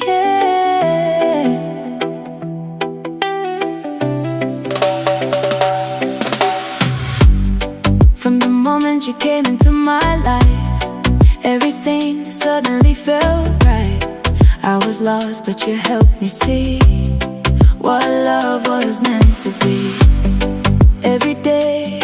Yeah. From the moment you came into my life, everything suddenly felt right. I was lost, but you helped me see what love was meant to be. Every day